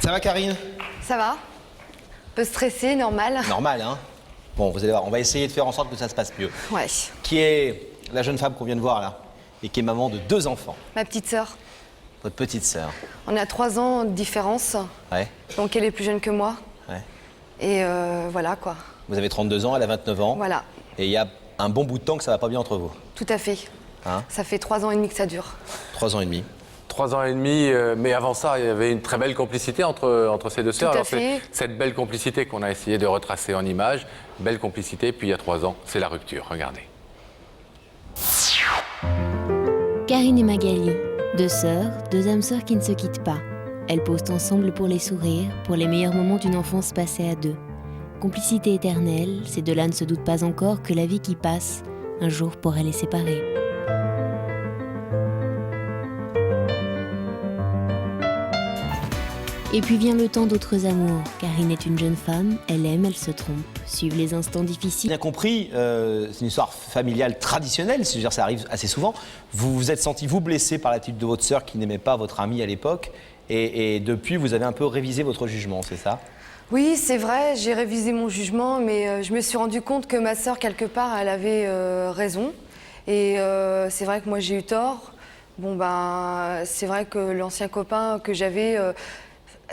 Ça va, Karine? Ça va? Un peu stressée, normal. Normal, hein? Bon, vous allez voir, on va essayer de faire en sorte que ça se passe mieux. Ouais. Qui est la jeune femme qu'on vient de voir là? Et qui est maman de 2 enfants. Ma petite sœur. Votre petite sœur. On a 3 ans de différence. Ouais. Donc elle est plus jeune que moi. Ouais. Et voilà quoi. Vous avez 32 ans, elle a 29 ans. Voilà. Et il y a un bon bout de temps que ça va pas bien entre vous. Tout à fait. Hein? Ça fait 3 ans et demi que ça dure. 3 ans et demi. 3 ans et demi, mais avant ça, il y avait une très belle complicité entre ces deux sœurs. Tout à fait. C'est cette belle complicité qu'on a essayé de retracer en images. Belle complicité, puis il y a 3 ans, c'est la rupture. Regardez. Karine et Magali, 2 sœurs, 2 âmes sœurs qui ne se quittent pas. Elles posent ensemble pour les sourires, pour les meilleurs moments d'une enfance passée à 2. Complicité éternelle, ces deux-là ne se doutent pas encore que la vie qui passe, un jour pourrait les séparer. Et puis vient le temps d'autres amours. Karine est une jeune femme, elle aime, elle se trompe. Suivent les instants difficiles. Bien compris, c'est une histoire familiale traditionnelle, c'est-à-dire ça arrive assez souvent. Vous vous êtes senti, vous, blessé par l'attitude de votre sœur qui n'aimait pas votre amie à l'époque. Et depuis, vous avez un peu révisé votre jugement, c'est ça? Oui, c'est vrai, j'ai révisé mon jugement, mais je me suis rendu compte que ma sœur, quelque part, elle avait raison. Et c'est vrai que moi, j'ai eu tort. Bon, ben, c'est vrai que l'ancien copain que j'avais...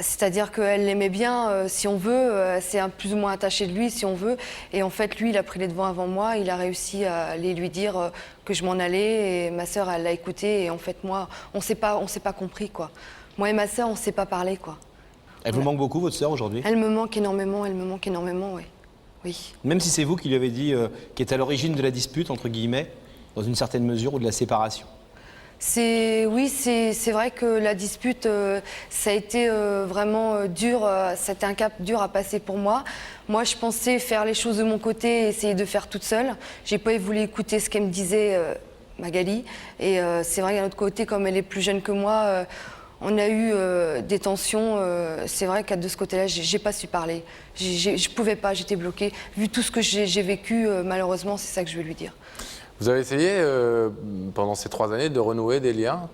c'est-à-dire qu'elle l'aimait bien, si on veut, c'est plus ou moins attaché de lui, si on veut. Et en fait, lui, il a pris les devants avant moi, il a réussi à aller lui dire que je m'en allais, et ma sœur, elle l'a écouté, et en fait, moi, on s'est pas compris, quoi. Moi et ma sœur, on s'est pas parlé, quoi. Elle vous manque beaucoup, votre sœur, aujourd'hui? Elle me manque énormément, oui. Oui. Même si c'est vous qui lui avez dit, qui est à l'origine de la dispute, entre guillemets, dans une certaine mesure, ou de la séparation? Oui, c'est vrai que la dispute, ça a été vraiment dur, c'était un cap dur à passer pour moi. Moi, je pensais faire les choses de mon côté, essayer de faire toute seule. J'ai pas voulu écouter ce qu'elle me disait, Magali. Et c'est vrai qu'à l'autre côté, comme elle est plus jeune que moi, on a eu des tensions. C'est vrai qu'à de ce côté-là, j'ai pas su parler. Je pouvais pas, j'étais bloquée. Vu tout ce que j'ai vécu, malheureusement, c'est ça que je vais lui dire. Vous avez essayé, pendant ces 3 années, de renouer des liens?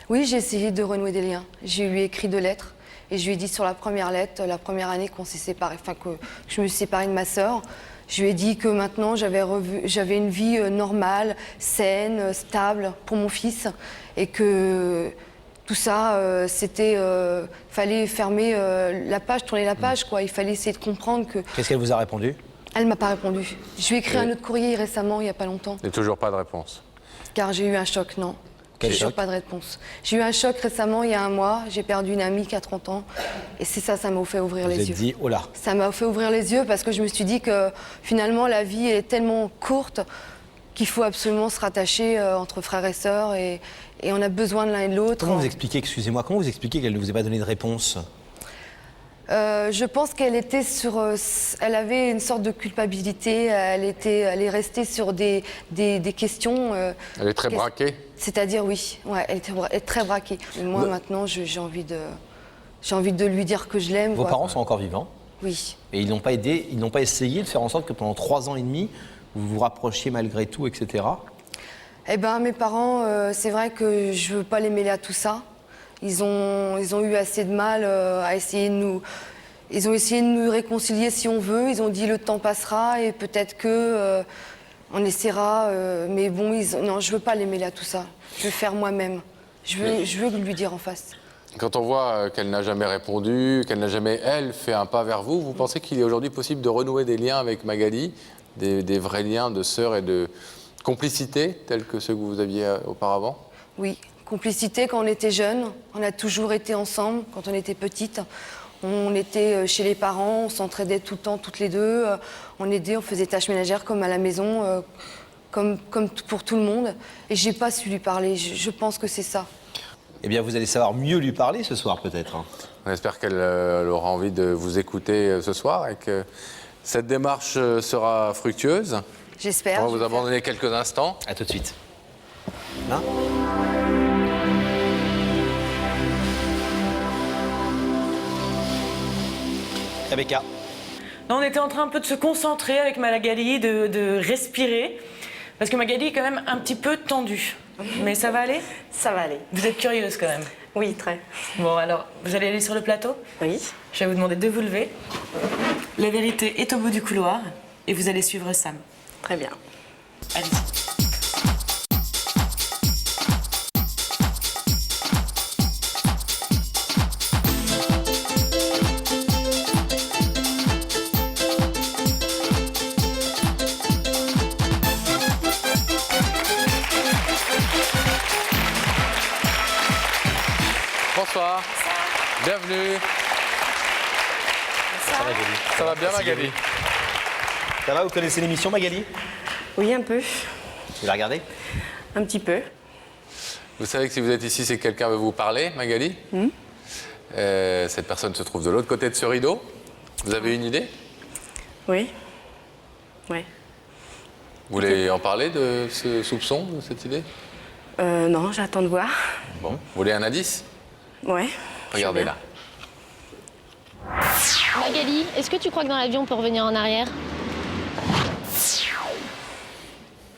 Oui, j'ai essayé de renouer des liens. J'ai lui écrit 2 lettres et je lui ai dit sur la première lettre, la première année qu'on s'est séparés, enfin que je me suis séparée de ma sœur, je lui ai dit que maintenant j'avais une vie normale, saine, stable pour mon fils et que tout ça, fallait fermer la page, tourner la page, quoi. Il fallait essayer de comprendre que... Qu'est-ce qu'elle vous a répondu? Elle m'a pas répondu. Je lui ai écrit un autre courrier récemment, il y a pas longtemps. Et toujours pas de réponse? Car j'ai eu un choc, non. Quel Toujours choc? pas de réponse. J'ai eu un choc récemment, il y a un mois. J'ai perdu une amie qui a 30 ans. Et c'est ça, ça m'a fait ouvrir les Vous yeux. êtes dit, oh là. Ça m'a fait ouvrir les yeux parce que je me suis dit que finalement, la vie est tellement courte qu'il faut absolument se rattacher entre frères et sœurs. Et on a besoin de l'un et de l'autre. Comment vous expliquez, excusez-moi, comment vous expliquez qu'elle ne vous ait pas donné de réponse? Je pense qu'elle était elle avait une sorte de culpabilité. Elle est restée sur des questions. Elle est très braquée? C'est-à-dire, oui, ouais, elle est très braquée. Et moi, maintenant, j'ai envie de lui dire que je l'aime. Vos parents sont encore vivants? Oui. Et ils n'ont pas aidé, ils n'ont pas essayé de faire en sorte que pendant 3 ans et demi, vous vous rapprochiez malgré tout, etc. Eh ben, mes parents, c'est vrai que je veux pas les mêler à tout ça. Ils ont eu assez de mal à essayer de nous... Ils ont essayé de nous réconcilier si on veut. Ils ont dit le temps passera et peut-être que on essaiera. Mais bon, non, je veux pas les mêler à tout ça. Je veux faire moi-même. Je veux lui dire en face. Quand on voit qu'elle n'a jamais répondu, qu'elle n'a jamais, elle, fait un pas vers vous, vous pensez qu'il est aujourd'hui possible de renouer des liens avec Magali, des vrais liens de sœurs et de complicité, tels que ceux que vous aviez auparavant? Oui, complicité quand on était jeunes. On a toujours été ensemble quand on était petite. On était chez les parents, on s'entraidait tout le temps, toutes les deux. On aidait, on faisait tâches ménagères comme à la maison, comme pour tout le monde. Et j'ai pas su lui parler, je pense que c'est ça. Eh bien, vous allez savoir mieux lui parler ce soir, peut-être. On espère qu'elle aura envie de vous écouter ce soir et que cette démarche sera fructueuse. J'espère. On va vous abandonner quelques instants. À tout de suite. Hein? Rebecca. Là, on était en train un peu de se concentrer avec Magali, de respirer, parce que Magali est quand même un petit peu tendue. Mais ça va aller? Ça va aller. Vous êtes curieuse quand même? Oui, très. Bon, alors, vous allez aller sur le plateau. Oui. Je vais vous demander de vous lever. La vérité est au bout du couloir et vous allez suivre Sam. Très bien. Allez-y. Bonsoir. Bienvenue. Ça va, Magali. Ça va bien, Merci, Magali? Ça va, vous connaissez l'émission, Magali? Oui, un peu. Vous la regardez? Un petit peu. Vous savez que si vous êtes ici, c'est que quelqu'un veut vous parler, Magali. Cette personne se trouve de l'autre côté de ce rideau. Vous avez une idée? Oui. Oui. Vous voulez en parler de ce soupçon, de cette idée? Non, j'attends de voir. Bon. Vous voulez un indice? Ouais. Regardez là. Magali, est-ce que tu crois que dans l'avion on peut revenir en arrière?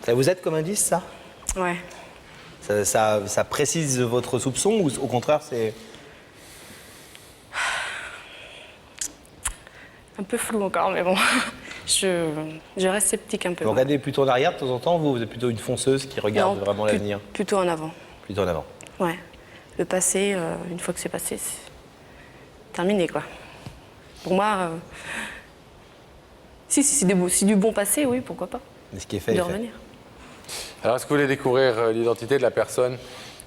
Ça vous aide comme indice, ça? Ouais. Ça précise votre soupçon ou au contraire, c'est... Un peu flou encore, mais bon. Je reste sceptique un peu. Vous regardez plutôt en arrière de temps en temps, vous êtes plutôt une fonceuse qui regarde Non, vraiment l'avenir? Plutôt en avant. Plutôt en avant. Ouais. Le passé, une fois que c'est passé, c'est terminé, quoi. Pour moi, si c'est du bon passé, oui, pourquoi pas. Mais ce qui est fait De est fait. revenir. Alors, est-ce que vous voulez découvrir l'identité de la personne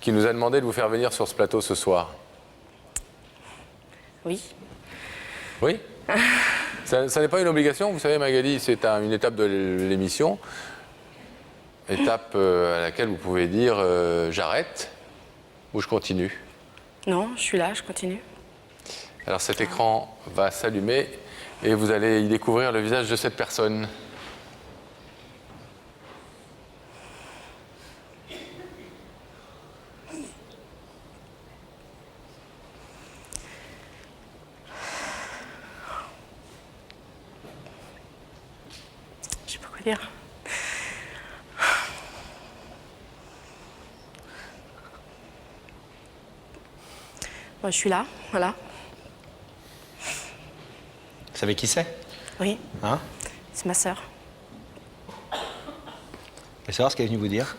qui nous a demandé de vous faire venir sur ce plateau ce soir? Oui. Oui. Ça n'est pas une obligation, vous savez, Magali, c'est une étape de l'émission. Étape à laquelle vous pouvez dire j'arrête ou je continue. Non, je suis là, je continue. Alors cet écran va s'allumer et vous allez y découvrir le visage de cette personne. Je sais pas quoi dire. Bon, je suis là, voilà. Vous savez qui c'est? Oui, Hein? c'est ma sœur. Vous voulez savoir ce qu'elle est venue vous dire?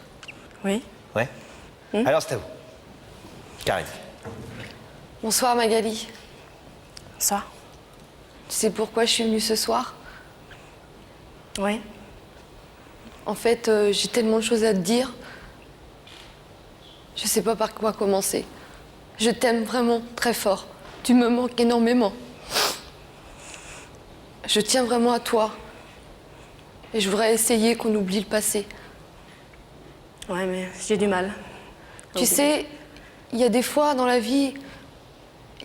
Oui. Ouais. Alors c'est à vous. Karine. Bonsoir Magali. Ça. Tu sais pourquoi je suis venue ce soir? Oui. En fait, j'ai tellement de choses à te dire. Je sais pas par quoi commencer. Je t'aime vraiment très fort. Tu me manques énormément. Je tiens vraiment à toi. Et je voudrais essayer qu'on oublie le passé. Ouais, mais j'ai du mal. Tu sais, il y a des fois dans la vie,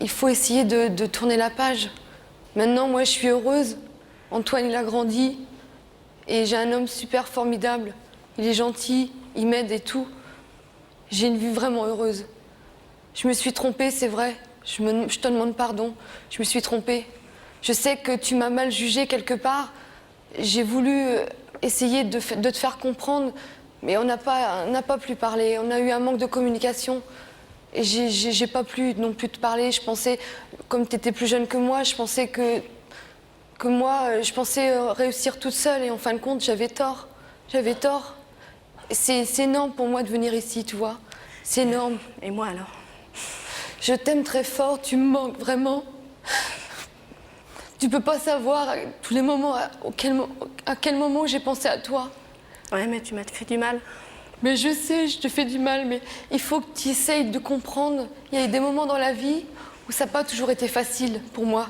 il faut essayer de tourner la page. Maintenant, moi, je suis heureuse. Antoine, il a grandi. Et j'ai un homme super formidable. Il est gentil, il m'aide et tout. J'ai une vie vraiment heureuse. Je me suis trompée, c'est vrai. Je te demande pardon. Je me suis trompée. Je sais que tu m'as mal jugée quelque part. J'ai voulu essayer de te faire comprendre, mais on n'a pas pu parler. On a eu un manque de communication. Et j'ai pas pu non plus te parler. Je pensais, comme tu étais plus jeune que moi, je pensais que moi, je pensais réussir toute seule. Et en fin de compte, j'avais tort. J'avais tort. C'est énorme pour moi de venir ici, tu vois. C'est énorme. Et moi alors? Je t'aime très fort, tu me manques vraiment. Tu peux pas savoir à tous les moments, à quel moment j'ai pensé à toi. Ouais, mais tu m'as fait du mal. Mais je sais, je te fais du mal, mais il faut que tu essayes de comprendre. Il y a eu des moments dans la vie où ça n'a pas toujours été facile pour moi.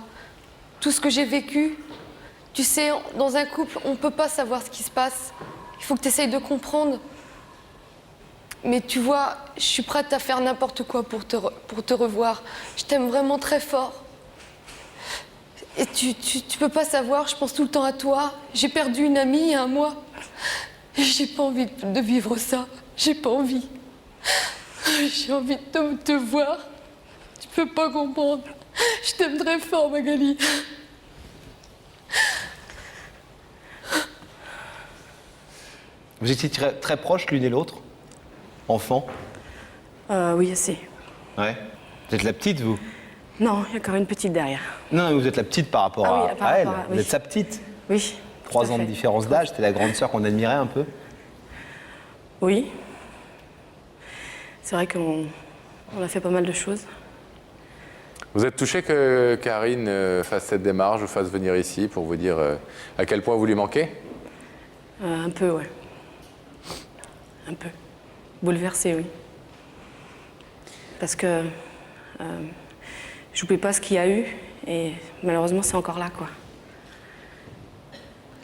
Tout ce que j'ai vécu, tu sais, dans un couple, on ne peut pas savoir ce qui se passe. Il faut que tu essayes de comprendre. Mais tu vois, je suis prête à faire n'importe quoi pour te revoir. Je t'aime vraiment très fort. Et tu peux pas savoir, je pense tout le temps à toi. J'ai perdu une amie il y a un mois. Et j'ai pas envie de vivre ça. J'ai pas envie. J'ai envie de te voir. Tu peux pas comprendre. Je t'aime très fort, Magali. Vous étiez très proches l'une et l'autre? Enfant? Oui, assez. Ouais. Vous êtes la petite, vous? Non, il y a encore une petite derrière. Non, mais vous êtes la petite par rapport Ah oui, à par elle. rapport à- Vous oui. êtes sa petite. Oui. 3 tout à ans de fait. différence d'âge, c'était la grande sœur qu'on admirait un peu. Oui. C'est vrai qu'on a fait pas mal de choses. Vous êtes touché que Karine fasse cette démarche, vous fasse venir ici pour vous dire à quel point vous lui manquez? Un peu, ouais. Un peu. Bouleversée, oui. Parce que je n'oublie pas ce qu'il y a eu et malheureusement c'est encore là, quoi.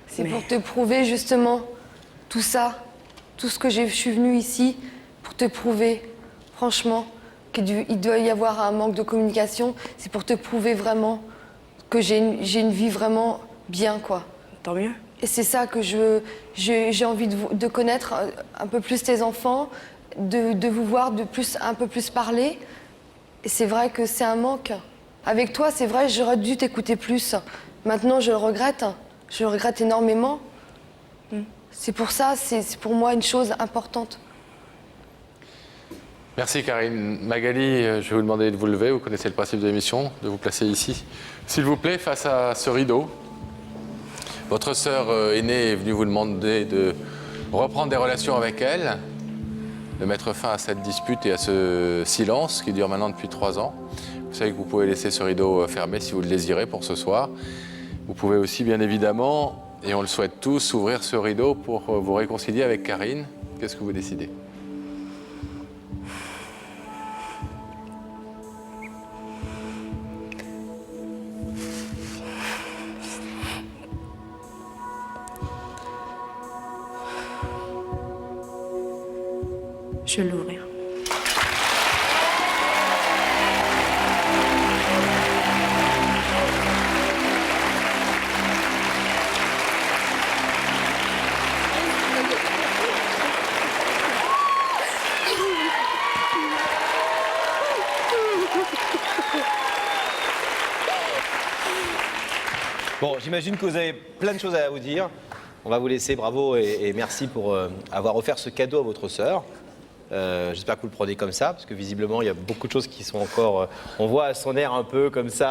C'est Mais- pour te prouver justement tout ça, tout ce que je suis venue ici pour te prouver, franchement, qu'il doit y avoir un manque de communication. C'est pour te prouver vraiment que j'ai une vie vraiment bien, quoi. Tant mieux. Et c'est ça que j'ai envie de connaître un peu plus tes enfants, de vous voir un peu plus parler. Et c'est vrai que c'est un manque. Avec toi, c'est vrai, j'aurais dû t'écouter plus. Maintenant, je le regrette. Je le regrette énormément. C'est pour ça, c'est pour moi une chose importante. Merci Karine. Magali, je vais vous demander de vous lever, vous connaissez le principe de l'émission, de vous placer ici, s'il vous plaît, face à ce rideau. Votre sœur aînée est venue vous demander de reprendre des relations avec elle, de mettre fin à cette dispute et à ce silence qui dure maintenant depuis 3 ans. Vous savez que vous pouvez laisser ce rideau fermé si vous le désirez pour ce soir. Vous pouvez aussi, bien évidemment, et on le souhaite tous, ouvrir ce rideau pour vous réconcilier avec Karine. Qu'est-ce que vous décidez ? Je vais l'ouvrir. Bon, j'imagine que vous avez plein de choses à vous dire. On va vous laisser, bravo et merci pour avoir offert ce cadeau à votre sœur. J'espère que vous le prenez comme ça, parce que visiblement, il y a beaucoup de choses qui sont encore... on voit à son air un peu comme ça.